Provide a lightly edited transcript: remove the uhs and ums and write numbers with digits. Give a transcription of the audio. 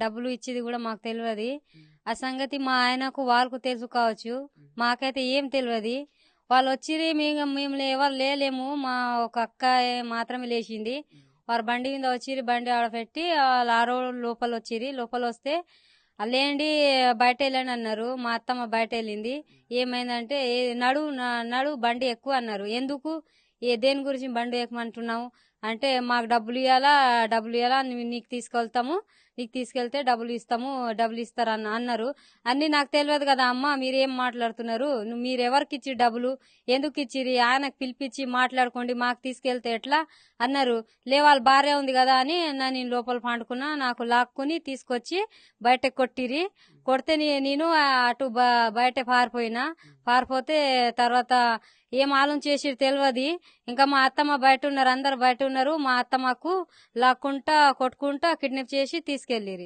డబ్బులు ఇచ్చేది కూడా మాకు తెలియదు. ఆ సంగతి మా ఆయనకు వాళ్ళకు తెలుసు కావచ్చు, మాకైతే ఏం తెలియదు. వాళ్ళు వచ్చిరి, మేము ఎవరు లేలేము, మా ఒక అక్క మాత్రమే లేచింది. వారు బండి మీద వచ్చిరి, బండి ఆడ పెట్టి వాళ్ళు ఆరో లోపల వచ్చిరి. లోపల వస్తే లేండి బయట వెళ్ళండి అన్నారు. మా అత్తమ్మ బయట వెళ్ళింది. ఏమైందంటే నడు బండి ఎక్కువ అన్నారు. ఎందుకు, దేని గురించి బండి ఎక్కమంటున్నావు అంటే, మాకు డబ్బులు ఇవ్వాలా నీకు తీసుకెళ్తాము, నీకు తీసుకెళ్తే డబ్బులు ఇస్తాము, డబ్బులు ఇస్తారు అన్నారు. అన్ని నాకు తెలియదు కదా అమ్మ, మీరేం మాట్లాడుతున్నారు, మీరు ఎవరికి ఇచ్చి డబ్బులు ఎందుకు ఇచ్చిరి, ఆయనకు పిలిపించి మాట్లాడుకోండి, మాకు తీసుకెళ్తే ఎట్లా అన్నారు. వాళ్ళ భార్య ఉంది కదా అని నేను లోపల పండుకున్నా. నాకు లాక్కుని తీసుకొచ్చి బయట కొట్టిరి. కొడితే నేను అటు బయట పారిపోతే తర్వాత ఏం ఆలోచన చేసిరు తెలియదు. ఇంకా మా అత్తమ్మ బయట ఉన్నారు, అందరు బయట ఉన్నారు. మా అత్తమ్మకు లాక్కుంటా కొట్టుకుంటా కిడ్నాప్ చేసి తీసుకెళ్లిరి.